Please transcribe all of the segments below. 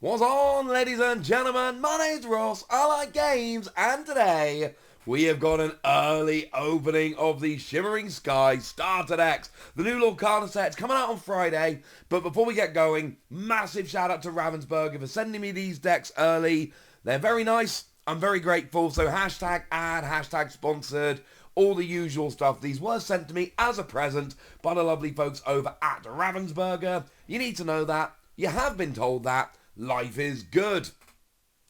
What's on, ladies and gentlemen? My name's Ross, I like games, and today we have got an early opening of the Shimmering Skies starter decks. The new Lorcana set's coming out on Friday, but before we get going, massive shout out to Ravensburger for sending me these decks early. They're very nice, I'm very grateful, so hashtag ad, hashtag sponsored, all the usual stuff. These were sent to me as a present by the lovely folks over at Ravensburger. You need to know that, you have been told that, life is good.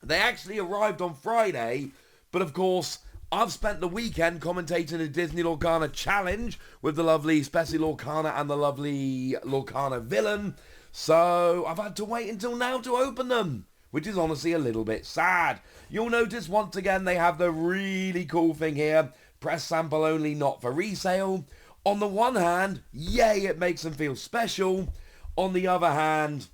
They actually arrived on Friday, but of course, I've spent the weekend commentating the Disney Lorcana Challenge with the lovely Specie Lorcana and the lovely Lorcana Villain, so I've had to wait until now to open them, which is honestly a little bit sad. You'll notice once again they have the really cool thing here, press sample only, not for resale. On the one hand, yay, it makes them feel special. On the other hand,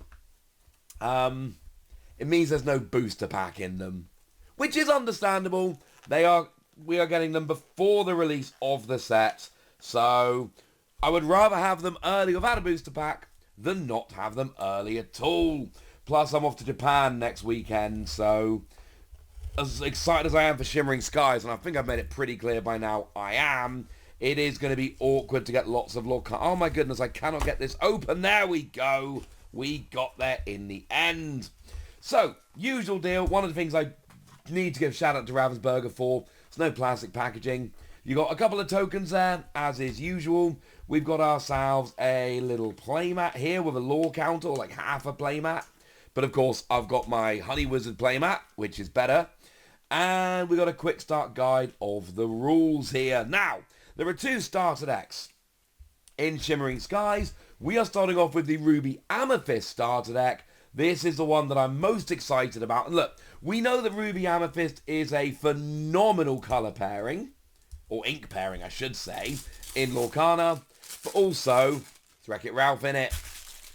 it means there's no booster pack in them, which is understandable. We are getting them before the release of the set, so I would rather have them early without a booster pack than not have them early at all. Plus, I'm off to Japan next weekend, so as excited as I am for Shimmering Skies, and I think I've made it pretty clear by now I am, it is going to be awkward to get lots of Lorcana. Oh my goodness, I cannot get this open. There we go. We got there in the end. So, usual deal. One of the things I need to give a shout out to Ravensburger for, it's no plastic packaging. You got a couple of tokens there, as is usual. We've got ourselves a little playmat here with a lore counter, like half a playmat. But of course, I've got my Honey Wizard playmat, which is better. And we got a quick start guide of the rules here. Now, there are two starter decks in Shimmering Skies. We are starting off with the Ruby Amethyst starter deck. This is the one that I'm most excited about. And look, we know that Ruby Amethyst is a phenomenal colour pairing, or ink pairing I should say, in Lorcana. But also, it's Wreck-It Ralph in it.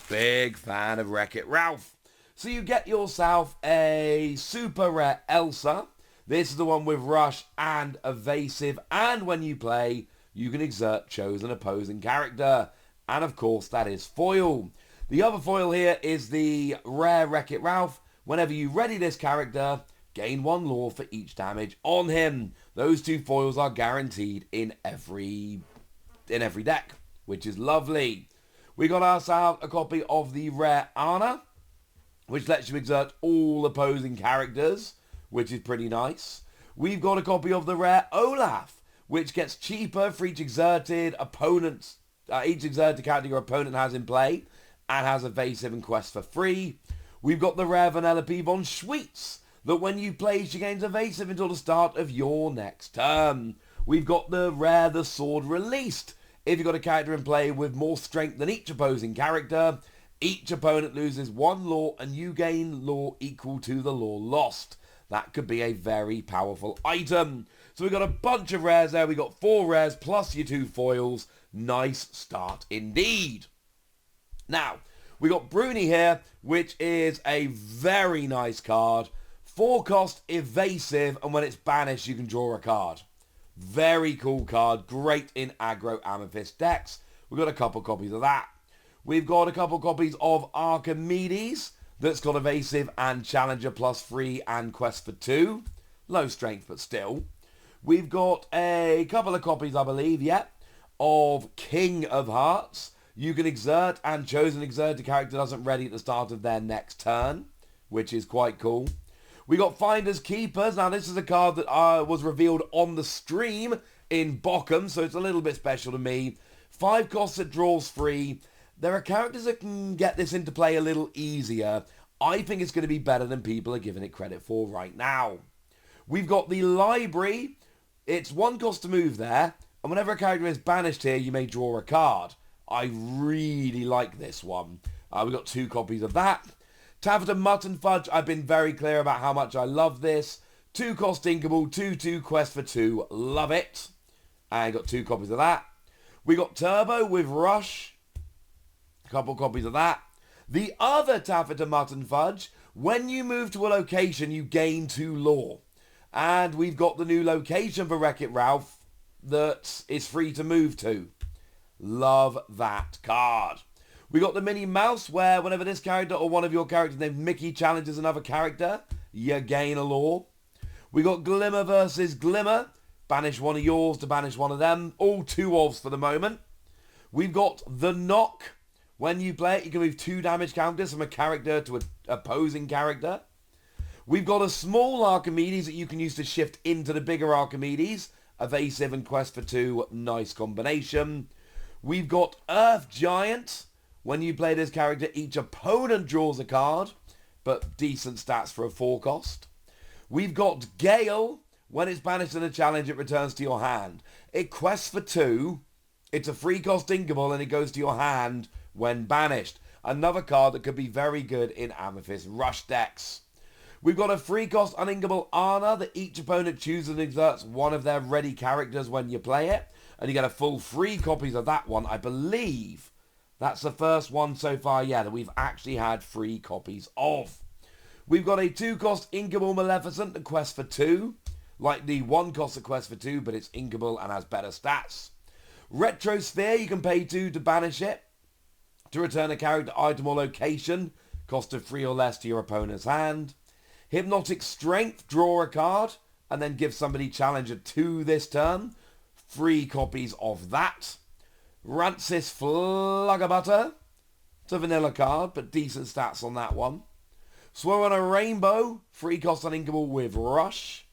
Big fan of Wreck-It Ralph. So you get yourself a super rare Elsa. This is the one with Rush and Evasive. And when you play, you can exert chosen opposing character. And of course, that is foil. The other foil here is the rare Wreck-It Ralph. Whenever you ready this character, gain one lore for each damage on him. Those two foils are guaranteed in every deck, which is lovely. We got ourselves a copy of the rare Anna, which lets you exert all opposing characters, which is pretty nice. We've got a copy of the rare Olaf, which gets cheaper for each exerted character your opponent has in play, and has Evasive and Quest for free. We've got the rare Vanellope von Schweetz, that when you play, she gains Evasive until the start of your next turn. We've got the rare The Sword Released. If you've got a character in play with more strength than each opposing character, each opponent loses one lore and you gain lore equal to the lore lost. That could be a very powerful item. So we've got a bunch of rares there. We've got 4 rares plus your 2 foils. Nice start indeed. Now, we got Bruni here, which is a very nice card. 4 cost Evasive, and when it's banished, you can draw a card. Very cool card. Great in aggro Amethyst decks. We've got a couple copies of that. We've got a couple copies of Archimedes, that's got Evasive and Challenger plus 3 and Quest for 2. Low strength, but still. We've got a couple of copies, I believe, of King of Hearts. You can exert, and chosen exerted character doesn't ready at the start of their next turn, which is quite cool. We got Finders Keepers. Now, this is a card that was revealed on the stream in Bochum, so it's a little bit special to me. 5 costs, it draws 3. There are characters that can get this into play a little easier. I think it's going to be better than people are giving it credit for right now. We've got the Library. It's 1 cost to move there, and whenever a character is banished here, you may draw a card. I really like this one. We've got 2 copies of that. Taffeta Mutton Fudge, I've been very clear about how much I love this. 2 cost Inkable, 2/2 Quest for 2, love it. I got 2 copies of that. We got Turbo with Rush. A couple copies of that. The other Taffeta Mutton Fudge, when you move to a location, you gain 2 lore. And we've got the new location for Wreck-It Ralph that is free to move to. Love that card. We got the Minnie Mouse, where whenever this character or one of your characters named Mickey challenges another character, you gain a lore. We got Glimmer versus Glimmer. Banish one of yours to banish one of them. All 2-ofs for the moment. We've got the Knock. When you play it, you can move 2 damage counters from a character to an opposing character. We've got a small Archimedes that you can use to shift into the bigger Archimedes. Evasive and Quest for 2. Nice combination. We've got Earth Giant. When you play this character, each opponent draws a card, but decent stats for a 4 cost. We've got Gale. When it's banished in a challenge, it returns to your hand. It quests for 2. It's a 3 cost inkable, and it goes to your hand when banished. Another card that could be very good in Amethyst Rush decks. We've got a 3 cost uninkable Ana that each opponent chooses and exerts one of their ready characters when you play it. And you get a full 3 copies of that one. I believe that's the first one so far, that we've actually had 3 copies of. We've got a 2 cost inkable Maleficent that quests for 2. Like the 1 cost that quests for 2, but it's inkable and has better stats. Retrosphere, you can pay 2 to banish it. To return a character, item or location, cost of 3 or less to your opponent's hand. Hypnotic Strength, draw a card, and then give somebody Challenger 2 this turn. 3 copies of that. Rancis Fluggerbutter. It's a vanilla card, but decent stats on that one. Swirl on a Rainbow, 3 cost uninkable with Rush.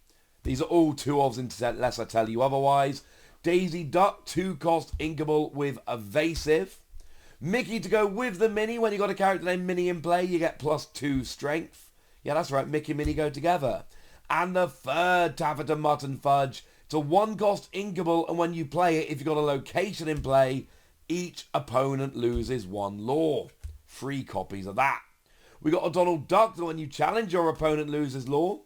These are all 2-ofs unless I tell you otherwise. Daisy Duck, 2 cost inkable with Evasive. Mickey to go with the Minnie. When you got a character named Minnie in play, you get +2 strength. Yeah, that's right, Mickey and Minnie go together. And the third Taffeta Mutton Fudge. It's a 1 cost inkable, and when you play it, if you've got a location in play, each opponent loses 1 lore. 3 copies of that. We got a Donald Duck that when you challenge your opponent loses lore.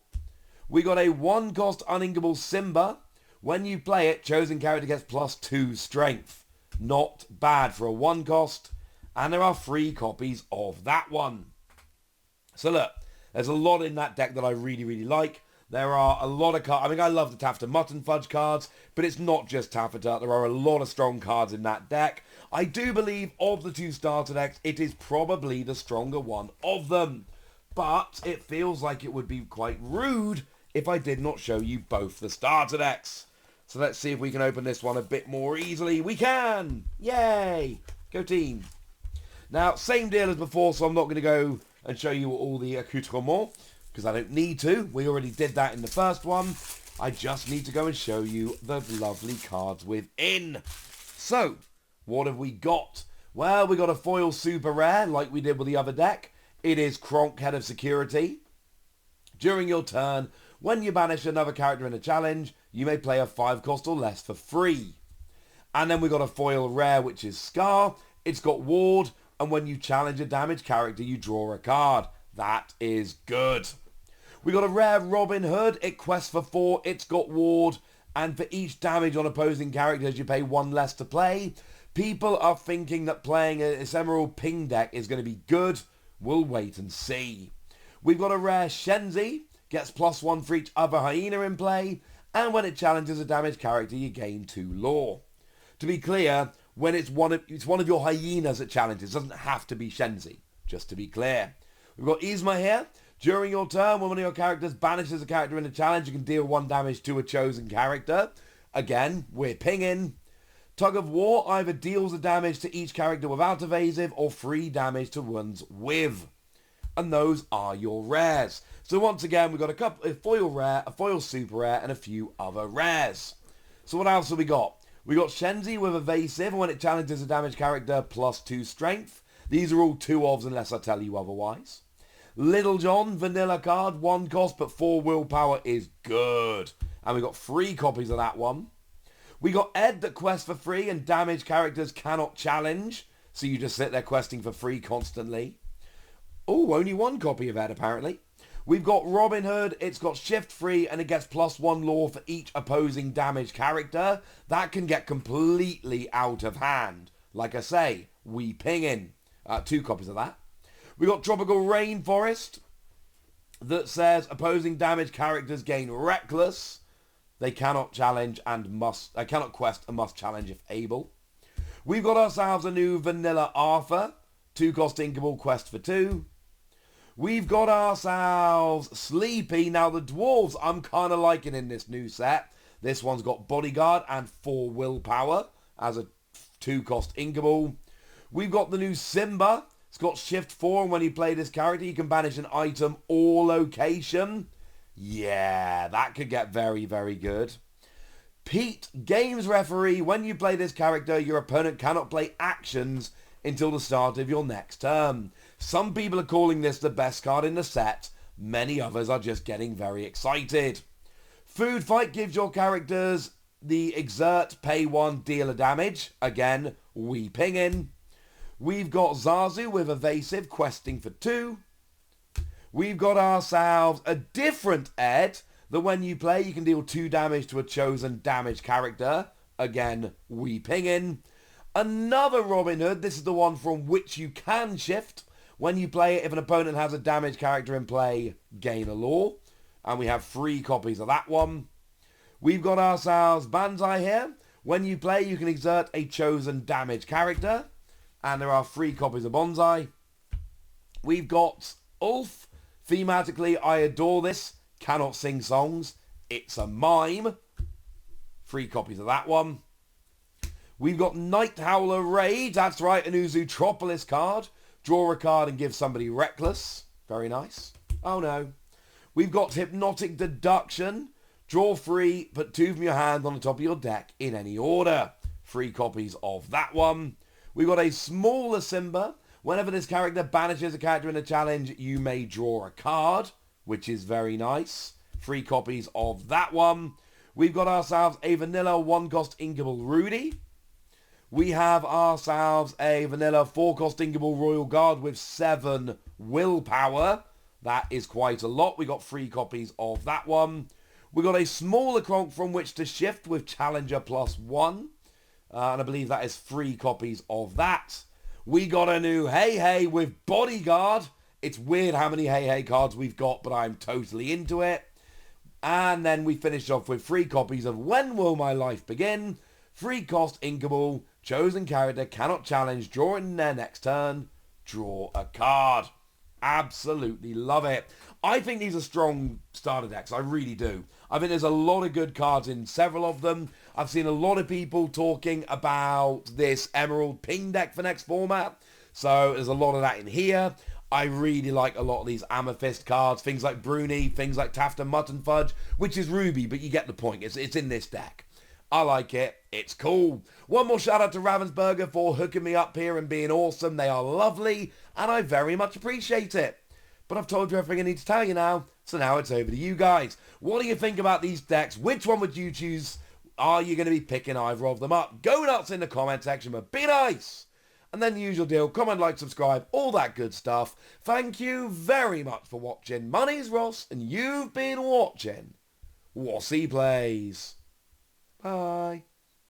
We got a 1 cost uninkable Simba. When you play it, chosen character gets +2 strength. Not bad for a 1 cost. And there are 3 copies of that one. So look, there's a lot in that deck that I really, really like. There are a lot of cards. I mean, I love the Taffeta Mutton Fudge cards, but it's not just Taffeta. There are a lot of strong cards in that deck. I do believe of the 2 starter decks, it is probably the stronger one of them. But it feels like it would be quite rude if I did not show you both the starter decks. So let's see if we can open this one a bit more easily. We can! Yay! Go team. Now, same deal as before, so I'm not going to go and show you all the accoutrements, because I don't need to. We already did that in the first one. I just need to go and show you the lovely cards within. So, what have we got? Well, we got a foil super rare, like we did with the other deck. It is Kronk, Head of Security. During your turn, when you banish another character in a challenge, you may play a 5 cost or less for free. And then we got a foil rare, which is Scar. It's got Ward, and when you challenge a damaged character, you draw a card. That is good. We got a rare Robin Hood. It quests for 4. It's got Ward, and for each damage on opposing characters, you pay 1 less to play. People are thinking that playing this Emerald Ping deck is going to be good. We'll wait and see. We've got a rare Shenzi. Gets +1 for each other hyena in play, and when it challenges a damaged character, you gain 2 lore. To be clear, when it's one of your hyenas that challenges, it doesn't have to be Shenzi, just to be clear. We've got Yzma here. During your turn, when one of your characters banishes a character in a challenge, you can deal 1 damage to a chosen character. Again, we're pinging. Tug of War either deals the damage to each character without evasive or 3 damage to ones with. And those are your rares. So once again, we've got a foil rare, a foil super rare, and a few other rares. So what else have we got? We got Shenzi with evasive, and when it challenges a damaged character, +2 strength. These are all 2-ofs unless I tell you otherwise. Little John, vanilla card, 1 cost, but 4 willpower is good. And we got 3 copies of that one. We got Ed that quests for free, and damaged characters cannot challenge. So you just sit there questing for free constantly. Oh, only 1 copy of Ed apparently. We've got Robin Hood. It's got shift free, and it gets +1 lore for each opposing damaged character. That can get completely out of hand. Like I say, we ping in. 2 copies of that. We got Tropical Rainforest that says opposing damaged characters gain Reckless. They cannot challenge and cannot quest and must challenge if able. We've got ourselves a new Vanilla Arthur. 2-cost inkable quest for 2. We've got ourselves Sleepy. Now the dwarves I'm kind of liking in this new set. This one's got bodyguard and 4 willpower as a 2-cost inkable. We've got the new Simba. It's got shift 4, and when you play this character you can banish an item or location. Yeah, that could get very, very good. Pete, games referee. When you play this character, your opponent cannot play actions until the start of your next turn. Some people are calling this the best card in the set. Many others are just getting very excited. Food Fight gives your characters the exert, pay 1, deal a damage. Again, we ping in. We've got Zazu with evasive, questing for 2. We've got ourselves a different Ed that when you play you can deal 2 damage to a chosen damage character. Again, we ping in. Another Robin Hood. This is the one from which you can shift. When you play it, if an opponent has a damage character in play, gain a law. And we have 3 copies of that one. We've got ourselves Banzai here. When you play, you can exert a chosen damage character. And there are 3 copies of Bonsai. We've got Ulf. Thematically, I adore this. Cannot sing songs. It's a mime. 3 copies of that one. We've got Night Howler Raid. That's right, a new Zootropolis card. Draw a card and give somebody Reckless. Very nice. Oh no. We've got Hypnotic Deduction. Draw 3, put 2 from your hand on the top of your deck in any order. 3 copies of that one. We've got a smaller Simba. Whenever this character banishes a character in a challenge, you may draw a card, which is very nice. 3 copies of that one. We've got ourselves a vanilla 1-cost inkable Rudy. We have ourselves a vanilla 4-cost inkable Royal Guard with 7 willpower. That is quite a lot. We got 3 copies of that one. We got a smaller Kronk from which to shift with Challenger +1. And I believe that is 3 copies of that. We got a new Hey Hey with Bodyguard. It's weird how many Hey Hey cards we've got, but I'm totally into it. And then we finished off with 3 copies of When Will My Life Begin? 3-cost inkable. Chosen character cannot challenge. Draw in their next turn. Draw a card. Absolutely love it. I think these are strong starter decks. I really do. I think there's a lot of good cards in several of them. I've seen a lot of people talking about this Emerald Ping deck for next format. So there's a lot of that in here. I really like a lot of these Amethyst cards. Things like Bruni, things like Tafta Mutton Fudge, which is Ruby, but you get the point. It's in this deck. I like it. It's cool. One more shout out to Ravensburger for hooking me up here and being awesome. They are lovely, and I very much appreciate it. But I've told you everything I need to tell you now, so now it's over to you guys. What do you think about these decks? Which one would you choose? Are you going to be picking either of them up? Go nuts in the comment section, but be nice. And then the usual deal, comment, like, subscribe, all that good stuff. Thank you very much for watching. My name's Ross, and you've been watching Wossy Plays. Bye.